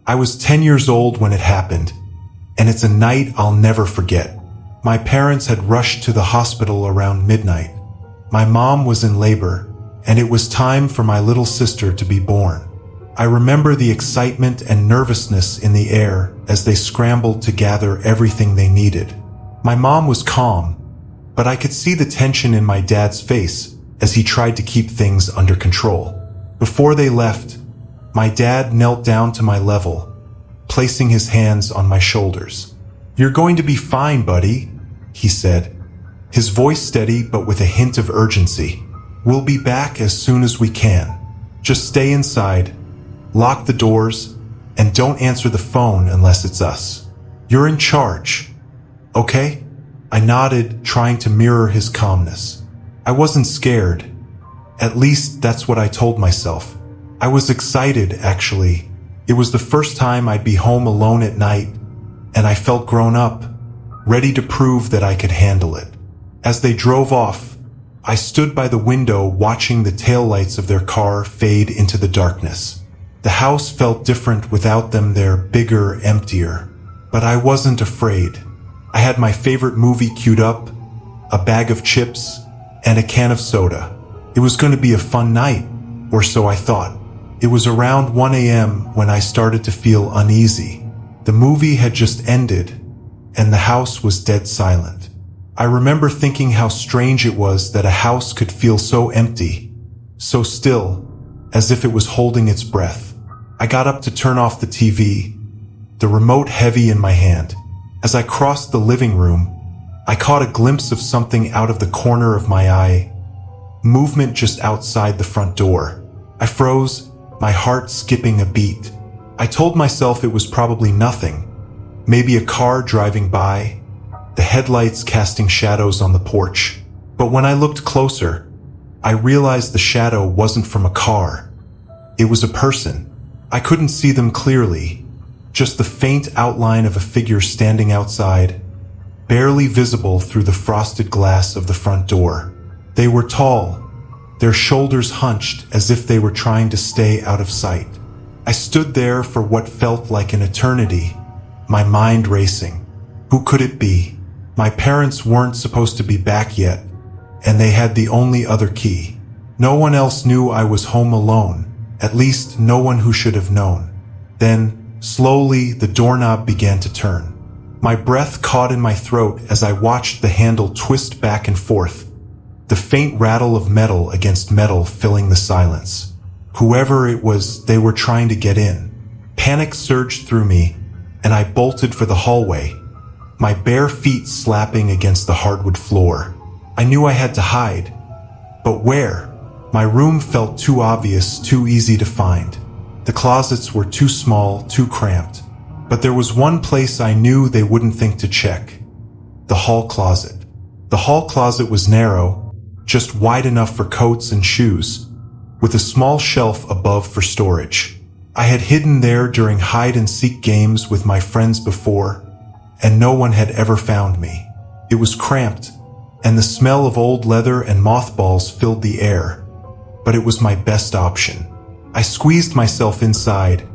I was 10 years old when it happened, and it's a night I'll never forget. My parents had rushed to the hospital around midnight. My mom was in labor, and it was time for my little sister to be born. I remember the excitement and nervousness in the air as they scrambled to gather everything they needed. My mom was calm, but I could see the tension in my dad's face as he tried to keep things under control. Before they left, my dad knelt down to my level, placing his hands on my shoulders. "You're going to be fine, buddy," he said, his voice steady but with a hint of urgency. "We'll be back as soon as we can. Just stay inside, lock the doors, and don't answer the phone unless it's us. You're in charge, okay?" I nodded, trying to mirror his calmness. I wasn't scared. At least that's what I told myself. I was excited, actually. It was the first time I'd be home alone at night, and I felt grown up, ready to prove that I could handle it. As they drove off, I stood by the window watching the taillights of their car fade into the darkness. The house felt different without them there, bigger, emptier. But I wasn't afraid. I had my favorite movie queued up, a bag of chips, and a can of soda. It was going to be a fun night, or so I thought. It was around 1 a.m. when I started to feel uneasy. The movie had just ended, and the house was dead silent. I remember thinking how strange it was that a house could feel so empty, so still, as if it was holding its breath. I got up to turn off the TV, the remote heavy in my hand. As I crossed the living room, I caught a glimpse of something out of the corner of my eye, movement just outside the front door. I froze, my heart skipping a beat. I told myself it was probably nothing, maybe a car driving by, the headlights casting shadows on the porch. But when I looked closer, I realized the shadow wasn't from a car. It was a person. I couldn't see them clearly, just the faint outline of a figure standing outside, barely visible through the frosted glass of the front door. They were tall, their shoulders hunched as if they were trying to stay out of sight. I stood there for what felt like an eternity, my mind racing. Who could it be? My parents weren't supposed to be back yet, and they had the only other key. No one else knew I was home alone, at least no one who should have known. Then, slowly, the doorknob began to turn. My breath caught in my throat as I watched the handle twist back and forth, the faint rattle of metal against metal filling the silence. Whoever it was, they were trying to get in. Panic surged through me, and I bolted for the hallway, my bare feet slapping against the hardwood floor. I knew I had to hide, but where? My room felt too obvious, too easy to find. The closets were too small, too cramped. But there was one place I knew they wouldn't think to check. The hall closet. The hall closet was narrow, just wide enough for coats and shoes, with a small shelf above for storage. I had hidden there during hide-and-seek games with my friends before, and no one had ever found me. It was cramped, and the smell of old leather and mothballs filled the air, but it was my best option. I squeezed myself inside,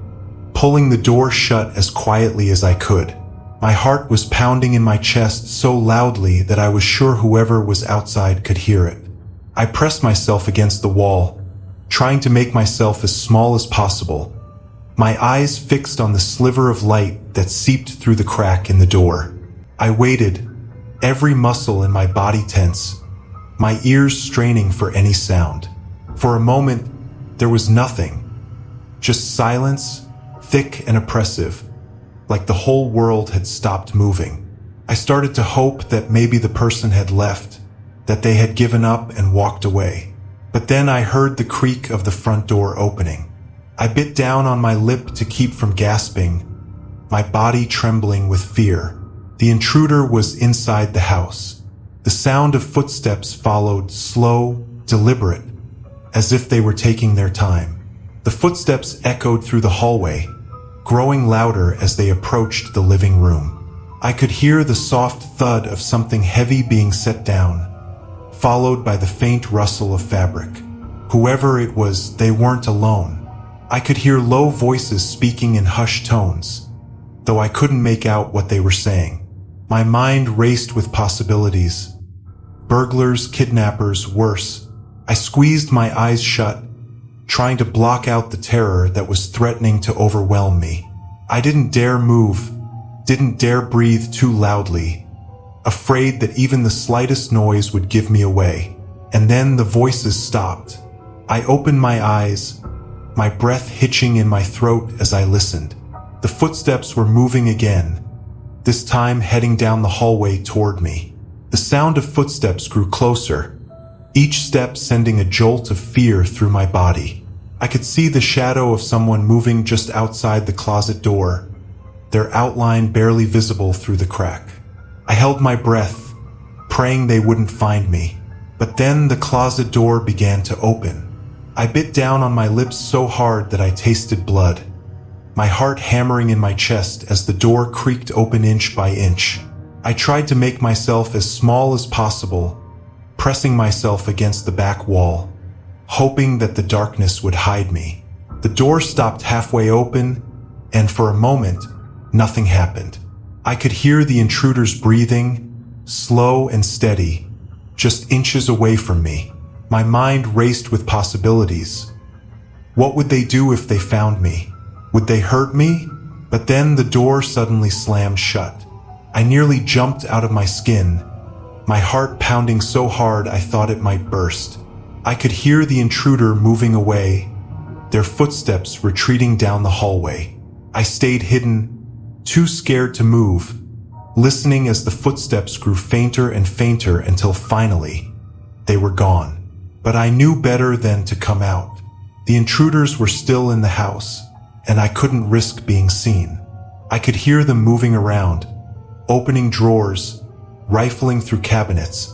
pulling the door shut as quietly as I could. My heart was pounding in my chest so loudly that I was sure whoever was outside could hear it. I pressed myself against the wall, trying to make myself as small as possible, my eyes fixed on the sliver of light that seeped through the crack in the door. I waited, every muscle in my body tense, my ears straining for any sound. For a moment, there was nothing, just silence, thick and oppressive, like the whole world had stopped moving. I started to hope that maybe the person had left, that they had given up and walked away. But then I heard the creak of the front door opening. I bit down on my lip to keep from gasping, my body trembling with fear. The intruder was inside the house. The sound of footsteps followed, slow, deliberate, as if they were taking their time. The footsteps echoed through the hallway, growing louder as they approached the living room. I could hear the soft thud of something heavy being set down, followed by the faint rustle of fabric. Whoever it was, they weren't alone. I could hear low voices speaking in hushed tones, though I couldn't make out what they were saying. My mind raced with possibilities. Burglars, kidnappers, worse. I squeezed my eyes shut, trying to block out the terror that was threatening to overwhelm me. I didn't dare move, didn't dare breathe too loudly, afraid that even the slightest noise would give me away. And then the voices stopped. I opened my eyes, my breath hitching in my throat as I listened. The footsteps were moving again, this time heading down the hallway toward me. The sound of footsteps grew closer, each step sending a jolt of fear through my body. I could see the shadow of someone moving just outside the closet door, their outline barely visible through the crack. I held my breath, praying they wouldn't find me. But then the closet door began to open. I bit down on my lips so hard that I tasted blood, my heart hammering in my chest as the door creaked open inch by inch. I tried to make myself as small as possible, pressing myself against the back wall, hoping that the darkness would hide me. The door stopped halfway open, and for a moment, nothing happened. I could hear the intruders breathing, slow and steady, just inches away from me. My mind raced with possibilities. What would they do if they found me? Would they hurt me? But then the door suddenly slammed shut. I nearly jumped out of my skin, my heart pounding so hard I thought it might burst. I could hear the intruder moving away, their footsteps retreating down the hallway. I stayed hidden, too scared to move, listening as the footsteps grew fainter and fainter until finally, they were gone. But I knew better than to come out. The intruders were still in the house, and I couldn't risk being seen. I could hear them moving around, opening drawers, rifling through cabinets,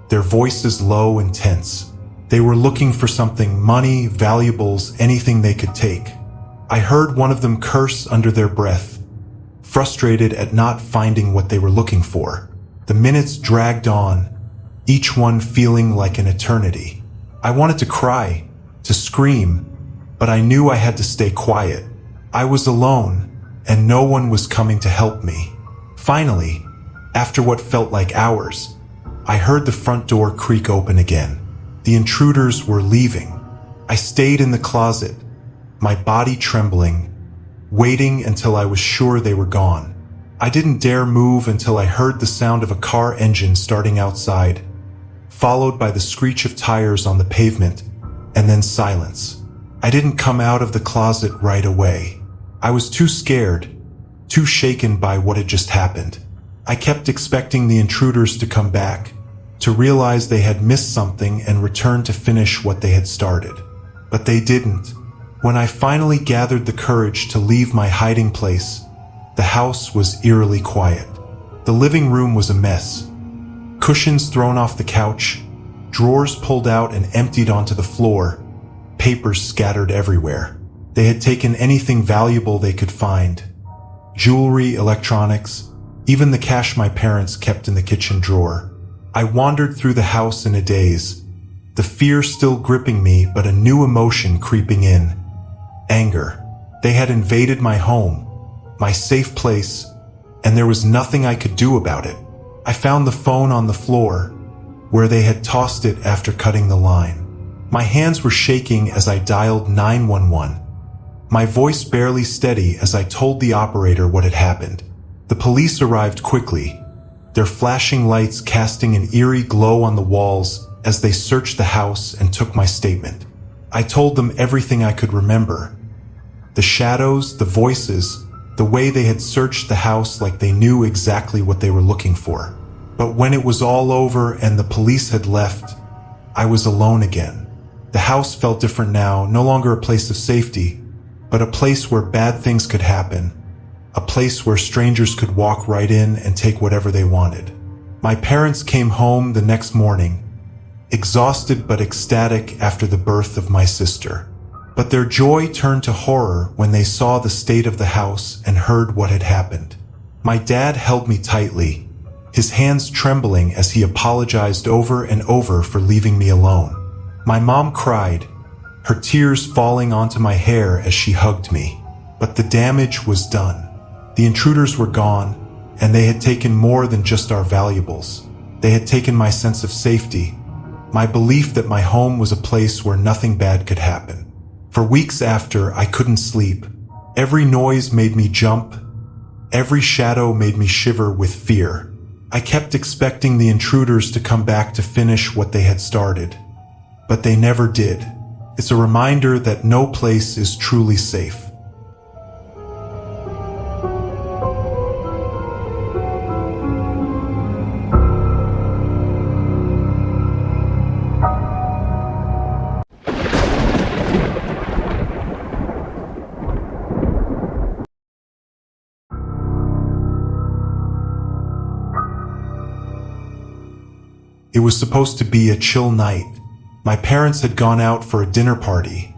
their voices low and tense. They were looking for something: money, valuables, anything they could take. I heard one of them curse under their breath, frustrated at not finding what they were looking for. The minutes dragged on, each one feeling like an eternity. I wanted to cry, to scream, but I knew I had to stay quiet. I was alone, and no one was coming to help me. Finally, after what felt like hours, I heard the front door creak open again. The intruders were leaving. I stayed in the closet, my body trembling, waiting until I was sure they were gone. I didn't dare move until I heard the sound of a car engine starting outside, followed by the screech of tires on the pavement, and then silence. I didn't come out of the closet right away. I was too scared, too shaken by what had just happened. I kept expecting the intruders to come back, to realize they had missed something and return to finish what they had started. But they didn't. When I finally gathered the courage to leave my hiding place, the house was eerily quiet. The living room was a mess. Cushions thrown off the couch, drawers pulled out and emptied onto the floor, papers scattered everywhere. They had taken anything valuable they could find. Jewelry, electronics, even the cash my parents kept in the kitchen drawer. I wandered through the house in a daze, the fear still gripping me but a new emotion creeping in. Anger. They had invaded my home, my safe place, and there was nothing I could do about it. I found the phone on the floor, where they had tossed it after cutting the line. My hands were shaking as I dialed 911. My voice barely steady as I told the operator what had happened. The police arrived quickly, their flashing lights casting an eerie glow on the walls as they searched the house and took my statement. I told them everything I could remember. The shadows, the voices, the way they had searched the house like they knew exactly what they were looking for. But when it was all over and the police had left, I was alone again. The house felt different now, no longer a place of safety, but a place where bad things could happen, a place where strangers could walk right in and take whatever they wanted. My parents came home the next morning, exhausted but ecstatic after the birth of my sister. But their joy turned to horror when they saw the state of the house and heard what had happened. My dad held me tightly, his hands trembling as he apologized over and over for leaving me alone. My mom cried, her tears falling onto my hair as she hugged me. But the damage was done. The intruders were gone, and they had taken more than just our valuables. They had taken my sense of safety, my belief that my home was a place where nothing bad could happen. For weeks after, I couldn't sleep. Every noise made me jump. Every shadow made me shiver with fear. I kept expecting the intruders to come back to finish what they had started. But they never did. It's a reminder that no place is truly safe. It was supposed to be a chill night. My parents had gone out for a dinner party,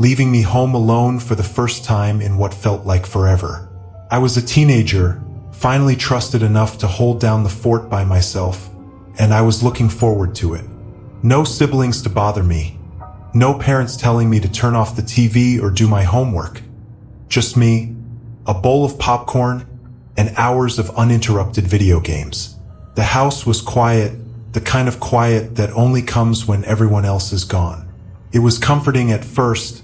leaving me home alone for the first time in what felt like forever. I was a teenager, finally trusted enough to hold down the fort by myself, and I was looking forward to it. No siblings to bother me. No parents telling me to turn off the TV or do my homework. Just me, a bowl of popcorn, and hours of uninterrupted video games. The house was quiet, the kind of quiet that only comes when everyone else is gone. It was comforting at first,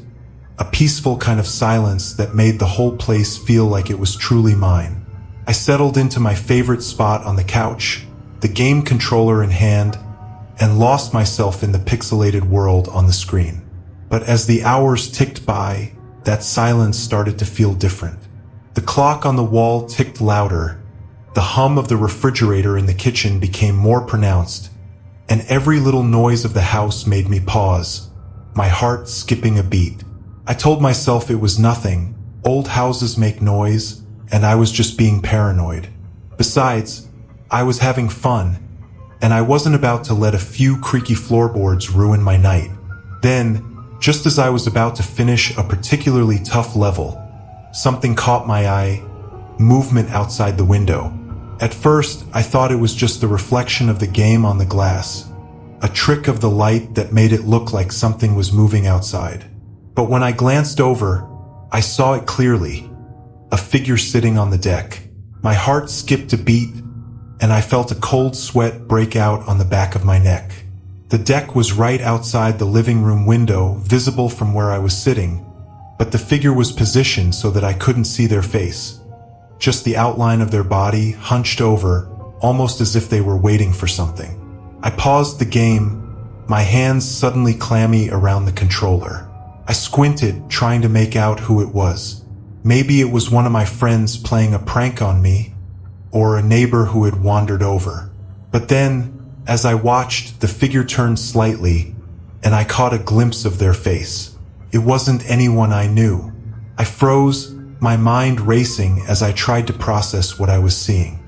a peaceful kind of silence that made the whole place feel like it was truly mine. I settled into my favorite spot on the couch, the game controller in hand, and lost myself in the pixelated world on the screen. But as the hours ticked by, that silence started to feel different. The clock on the wall ticked louder. The hum of the refrigerator in the kitchen became more pronounced, and every little noise of the house made me pause, my heart skipping a beat. I told myself it was nothing. Old houses make noise, and I was just being paranoid. Besides, I was having fun, and I wasn't about to let a few creaky floorboards ruin my night. Then, just as I was about to finish a particularly tough level, something caught my eye, movement outside the window. At first, I thought it was just the reflection of the game on the glass, a trick of the light that made it look like something was moving outside. But when I glanced over, I saw it clearly, a figure sitting on the deck. My heart skipped a beat, and I felt a cold sweat break out on the back of my neck. The deck was right outside the living room window, visible from where I was sitting, but the figure was positioned so that I couldn't see their face. Just the outline of their body, hunched over, almost as if they were waiting for something. I paused the game, my hands suddenly clammy around the controller. I squinted, trying to make out who it was. Maybe it was one of my friends playing a prank on me, or a neighbor who had wandered over. But then, as I watched, the figure turned slightly, and I caught a glimpse of their face. It wasn't anyone I knew. I froze, my mind racing as I tried to process what I was seeing.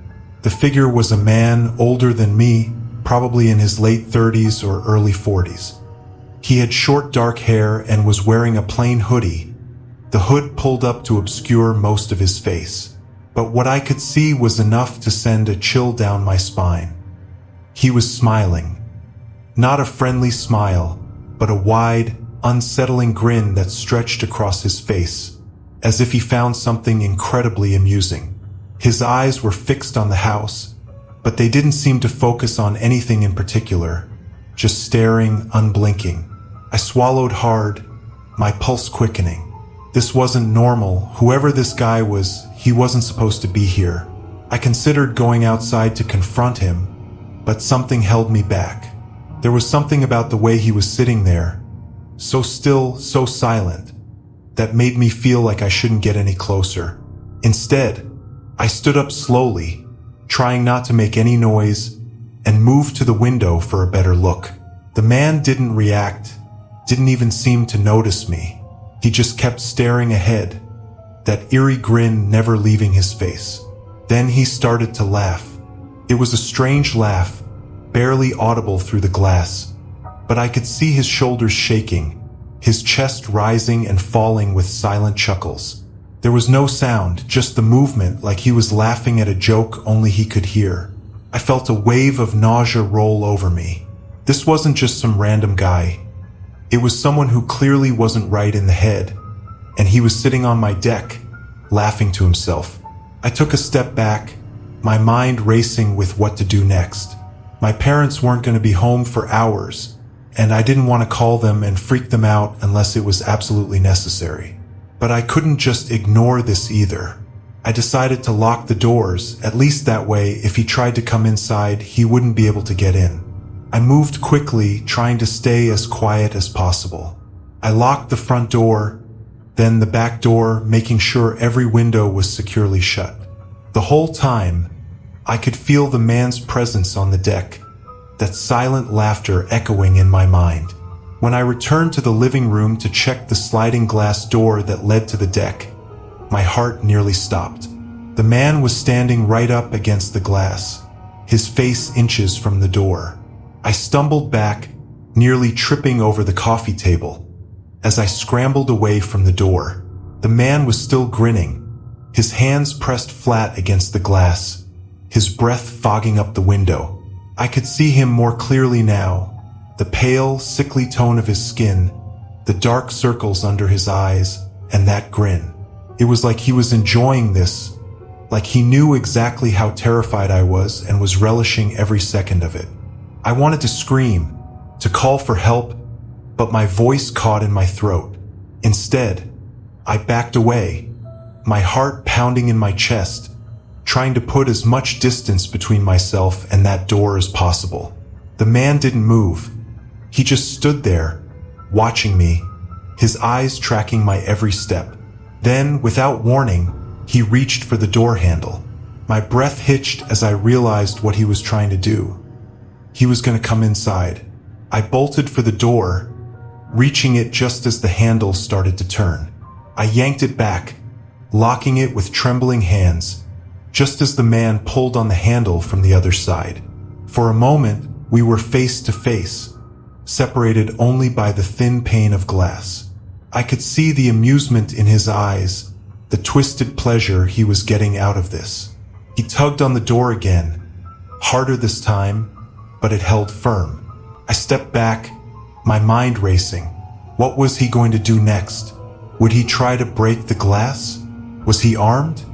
The figure was a man older than me, probably in his late 30s or early 40s. He had short dark hair and was wearing a plain hoodie, the hood pulled up to obscure most of his face. But what I could see was enough to send a chill down my spine. He was smiling. Not a friendly smile, but a wide, unsettling grin that stretched across his face, as if he found something incredibly amusing. His eyes were fixed on the house, but they didn't seem to focus on anything in particular, just staring, unblinking. I swallowed hard, my pulse quickening. This wasn't normal. Whoever this guy was, he wasn't supposed to be here. I considered going outside to confront him, but something held me back. There was something about the way he was sitting there, so still, so silent, that made me feel like I shouldn't get any closer. Instead, I stood up slowly, trying not to make any noise, and moved to the window for a better look. The man didn't react, didn't even seem to notice me. He just kept staring ahead, that eerie grin never leaving his face. Then he started to laugh. It was a strange laugh, barely audible through the glass, but I could see his shoulders shaking, his chest rising and falling with silent chuckles. There was no sound, just the movement, like he was laughing at a joke only he could hear. I felt a wave of nausea roll over me. This wasn't just some random guy. It was someone who clearly wasn't right in the head, and he was sitting on my deck, laughing to himself. I took a step back, my mind racing with what to do next. My parents weren't going to be home for hours, and I didn't want to call them and freak them out unless it was absolutely necessary. But I couldn't just ignore this either. I decided to lock the doors, at least that way if he tried to come inside, he wouldn't be able to get in. I moved quickly, trying to stay as quiet as possible. I locked the front door, then the back door, making sure every window was securely shut. The whole time, I could feel the man's presence on the deck, that silent laughter echoing in my mind. When I returned to the living room to check the sliding glass door that led to the deck, my heart nearly stopped. The man was standing right up against the glass, his face inches from the door. I stumbled back, nearly tripping over the coffee table. As I scrambled away from the door, the man was still grinning, his hands pressed flat against the glass, his breath fogging up the window. I could see him more clearly now, the pale, sickly tone of his skin, the dark circles under his eyes, and that grin. It was like he was enjoying this, like he knew exactly how terrified I was and was relishing every second of it. I wanted to scream, to call for help, but my voice caught in my throat. Instead, I backed away, my heart pounding in my chest, trying to put as much distance between myself and that door as possible. The man didn't move. He just stood there, watching me, his eyes tracking my every step. Then, without warning, he reached for the door handle. My breath hitched as I realized what he was trying to do. He was going to come inside. I bolted for the door, reaching it just as the handle started to turn. I yanked it back, locking it with trembling hands, just as the man pulled on the handle from the other side. For a moment, we were face to face, separated only by the thin pane of glass. I could see the amusement in his eyes, the twisted pleasure he was getting out of this. He tugged on the door again, harder this time, but it held firm. I stepped back, my mind racing. What was he going to do next? Would he try to break the glass? Was he armed?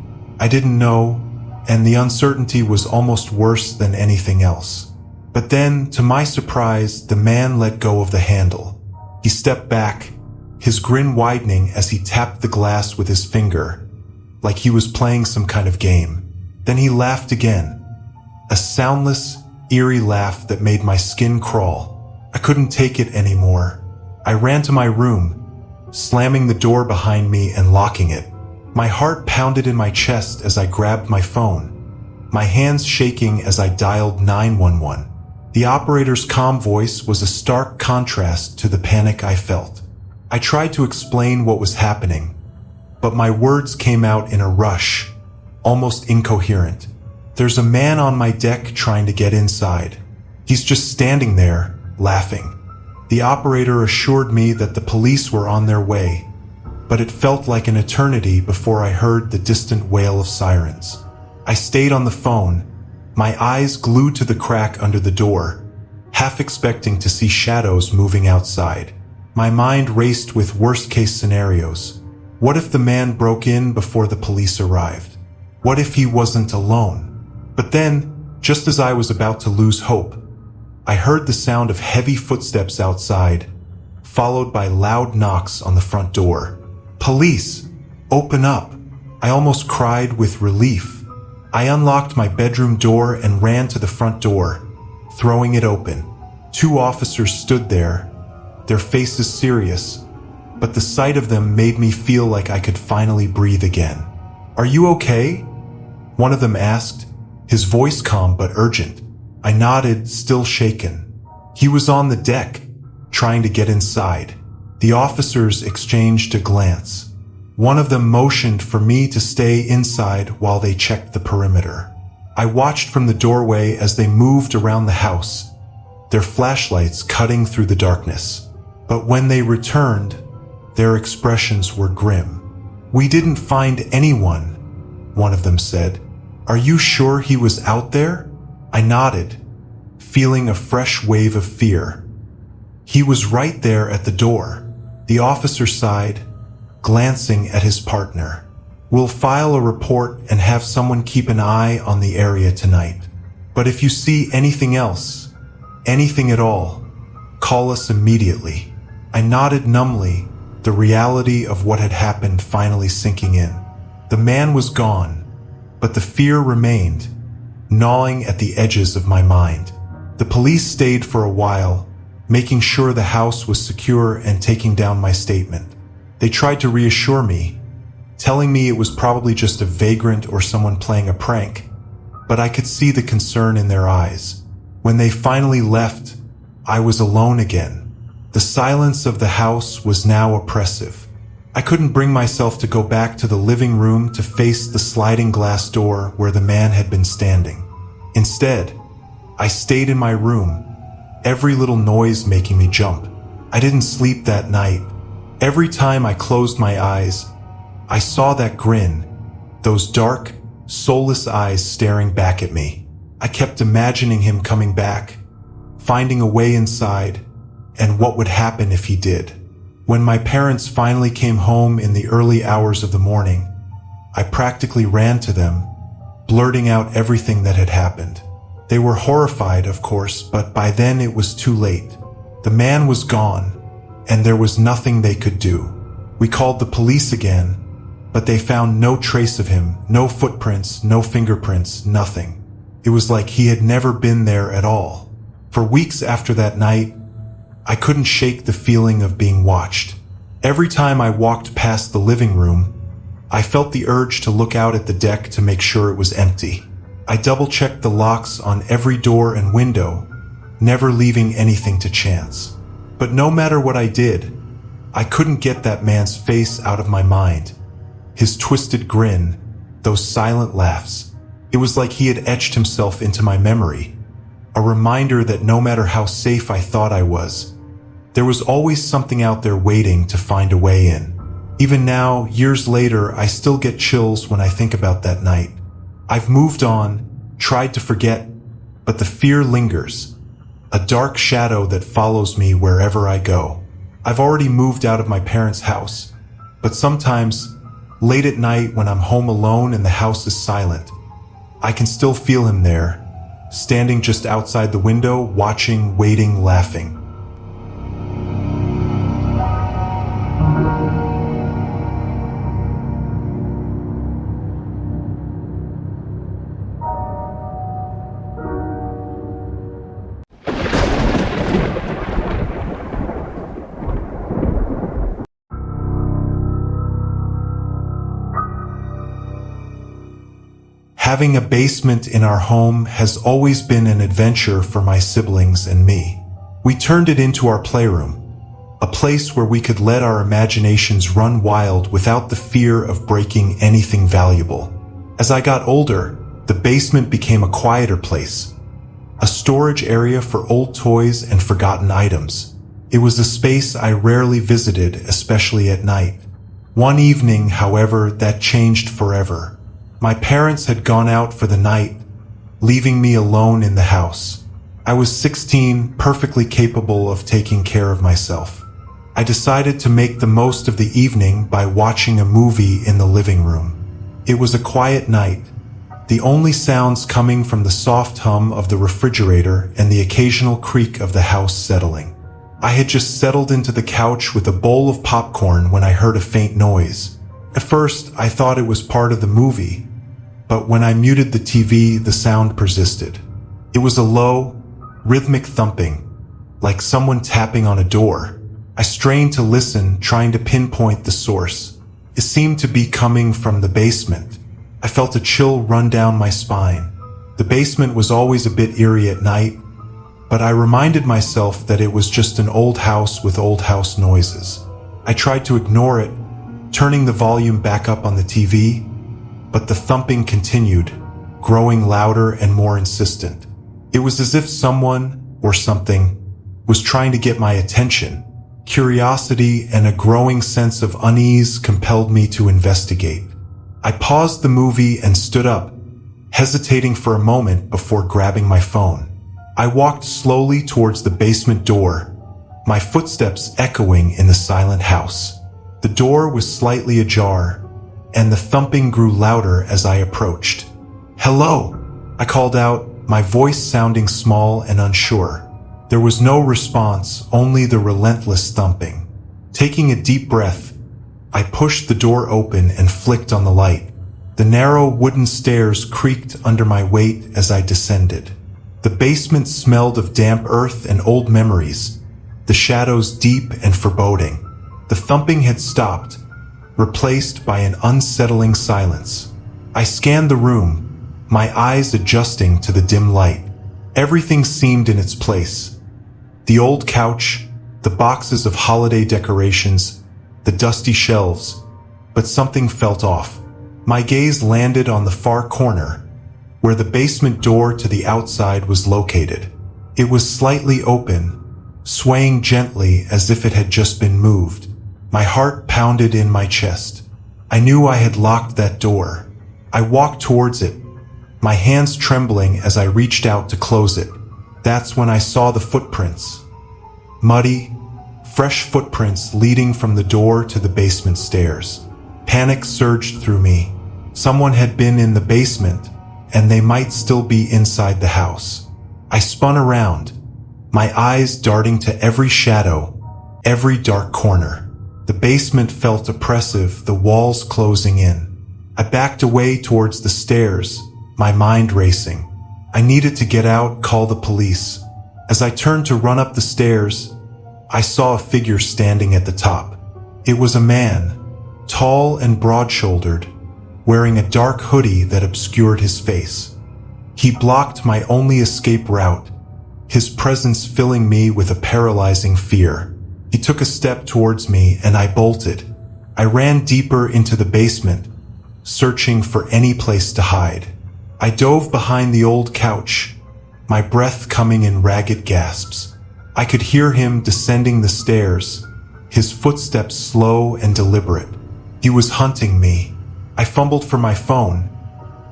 I didn't know, and the uncertainty was almost worse than anything else. But then, to my surprise, the man let go of the handle. He stepped back, his grin widening as he tapped the glass with his finger, like he was playing some kind of game. Then he laughed again, a soundless, eerie laugh that made my skin crawl. I couldn't take it anymore. I ran to my room, slamming the door behind me and locking it. My heart pounded in my chest as I grabbed my phone, my hands shaking as I dialed 911. The operator's calm voice was a stark contrast to the panic I felt. I tried to explain what was happening, but my words came out in a rush, almost incoherent. There's a man on my deck trying to get inside. He's just standing there, laughing. The operator assured me that the police were on their way, but it felt like an eternity before I heard the distant wail of sirens. I stayed on the phone, my eyes glued to the crack under the door, half expecting to see shadows moving outside. My mind raced with worst-case scenarios. What if the man broke in before the police arrived? What if he wasn't alone? But then, just as I was about to lose hope, I heard the sound of heavy footsteps outside, followed by loud knocks on the front door. "Police! Open up!" I almost cried with relief. I unlocked my bedroom door and ran to the front door, throwing it open. 2 officers stood there, their faces serious, but the sight of them made me feel like I could finally breathe again. "Are you okay?" one of them asked, his voice calm but urgent. I nodded, still shaken. He was on the deck, trying to get inside. The officers exchanged a glance. One of them motioned for me to stay inside while they checked the perimeter. I watched from the doorway as they moved around the house, their flashlights cutting through the darkness. But when they returned, their expressions were grim. "We didn't find anyone," one of them said. "Are you sure he was out there?" I nodded, feeling a fresh wave of fear. He was right there at the door. The officer sighed, glancing at his partner. "We'll file a report and have someone keep an eye on the area tonight. But if you see anything else, anything at all, call us immediately." I nodded numbly, the reality of what had happened finally sinking in. The man was gone, but the fear remained, gnawing at the edges of my mind. The police stayed for a while, making sure the house was secure and taking down my statement. They tried to reassure me, telling me it was probably just a vagrant or someone playing a prank, but I could see the concern in their eyes. When they finally left, I was alone again. The silence of the house was now oppressive. I couldn't bring myself to go back to the living room to face the sliding glass door where the man had been standing. Instead, I stayed in my room, every little noise making me jump. I didn't sleep that night. Every time I closed my eyes, I saw that grin, those dark, soulless eyes staring back at me. I kept imagining him coming back, finding a way inside, and what would happen if he did. When my parents finally came home in the early hours of the morning, I practically ran to them, blurting out everything that had happened. They were horrified, of course, but by then it was too late. The man was gone, and there was nothing they could do. We called the police again, but they found no trace of him, no footprints, no fingerprints, nothing. It was like he had never been there at all. For weeks after that night, I couldn't shake the feeling of being watched. Every time I walked past the living room, I felt the urge to look out at the deck to make sure it was empty. I double-checked the locks on every door and window, never leaving anything to chance. But no matter what I did, I couldn't get that man's face out of my mind. His twisted grin, those silent laughs. It was like he had etched himself into my memory, a reminder that no matter how safe I thought I was, there was always something out there waiting to find a way in. Even now, years later, I still get chills when I think about that night. I've moved on, tried to forget, but the fear lingers, a dark shadow that follows me wherever I go. I've already moved out of my parents' house, but sometimes, late at night when I'm home alone and the house is silent, I can still feel him there, standing just outside the window, watching, waiting, laughing. Having a basement in our home has always been an adventure for my siblings and me. We turned it into our playroom, a place where we could let our imaginations run wild without the fear of breaking anything valuable. As I got older, the basement became a quieter place, a storage area for old toys and forgotten items. It was a space I rarely visited, especially at night. One evening, however, that changed forever. My parents had gone out for the night, leaving me alone in the house. I was 16, perfectly capable of taking care of myself. I decided to make the most of the evening by watching a movie in the living room. It was a quiet night, the only sounds coming from the soft hum of the refrigerator and the occasional creak of the house settling. I had just settled into the couch with a bowl of popcorn when I heard a faint noise. At first, I thought it was part of the movie, but when I muted the TV, the sound persisted. It was a low, rhythmic thumping, like someone tapping on a door. I strained to listen, trying to pinpoint the source. It seemed to be coming from the basement. I felt a chill run down my spine. The basement was always a bit eerie at night, but I reminded myself that it was just an old house with old house noises. I tried to ignore it, turning the volume back up on the TV, but the thumping continued, growing louder and more insistent. It was as if someone, or something, was trying to get my attention. Curiosity and a growing sense of unease compelled me to investigate. I paused the movie and stood up, hesitating for a moment before grabbing my phone. I walked slowly towards the basement door, my footsteps echoing in the silent house. The door was slightly ajar, and the thumping grew louder as I approached. "Hello," I called out, my voice sounding small and unsure. There was no response, only the relentless thumping. Taking a deep breath, I pushed the door open and flicked on the light. The narrow wooden stairs creaked under my weight as I descended. The basement smelled of damp earth and old memories, the shadows deep and foreboding. The thumping had stopped, replaced by an unsettling silence. I scanned the room, my eyes adjusting to the dim light. Everything seemed in its place. The old couch, the boxes of holiday decorations, the dusty shelves, but something felt off. My gaze landed on the far corner, where the basement door to the outside was located. It was slightly open, swaying gently as if it had just been moved. My heart pounded in my chest. I knew I had locked that door. I walked towards it, my hands trembling as I reached out to close it. That's when I saw the footprints. Muddy, fresh footprints leading from the door to the basement stairs. Panic surged through me. Someone had been in the basement, and they might still be inside the house. I spun around, my eyes darting to every shadow, every dark corner. The basement felt oppressive, the walls closing in. I backed away towards the stairs, my mind racing. I needed to get out, call the police. As I turned to run up the stairs, I saw a figure standing at the top. It was a man, tall and broad-shouldered, wearing a dark hoodie that obscured his face. He blocked my only escape route, his presence filling me with a paralyzing fear. He took a step towards me and I bolted. I ran deeper into the basement, searching for any place to hide. I dove behind the old couch, my breath coming in ragged gasps. I could hear him descending the stairs, his footsteps slow and deliberate. He was hunting me. I fumbled for my phone,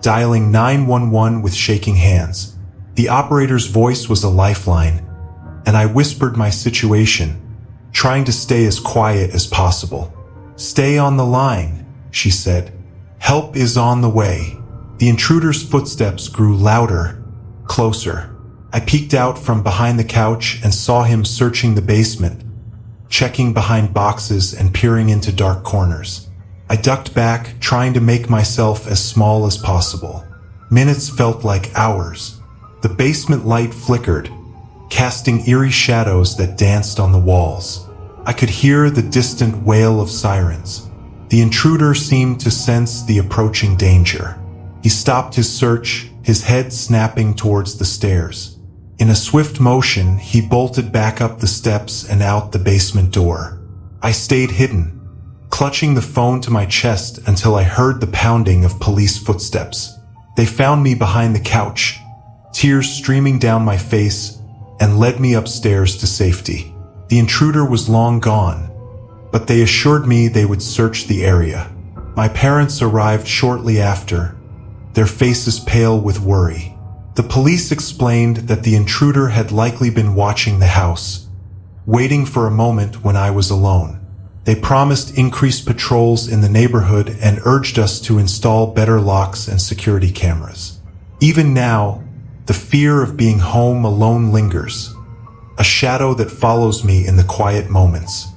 dialing 911 with shaking hands. The operator's voice was a lifeline, and I whispered my situation, trying to stay as quiet as possible. "Stay on the line," she said. "Help is on the way." The intruder's footsteps grew louder, closer. I peeked out from behind the couch and saw him searching the basement, checking behind boxes and peering into dark corners. I ducked back, trying to make myself as small as possible. Minutes felt like hours. The basement light flickered, casting eerie shadows that danced on the walls. I could hear the distant wail of sirens. The intruder seemed to sense the approaching danger. He stopped his search, his head snapping towards the stairs. In a swift motion, he bolted back up the steps and out the basement door. I stayed hidden, clutching the phone to my chest until I heard the pounding of police footsteps. They found me behind the couch, tears streaming down my face, and led me upstairs to safety. The intruder was long gone, but they assured me they would search the area. My parents arrived shortly after, their faces pale with worry. The police explained that the intruder had likely been watching the house, waiting for a moment when I was alone. They promised increased patrols in the neighborhood and urged us to install better locks and security cameras. Even now, the fear of being home alone lingers, a shadow that follows me in the quiet moments.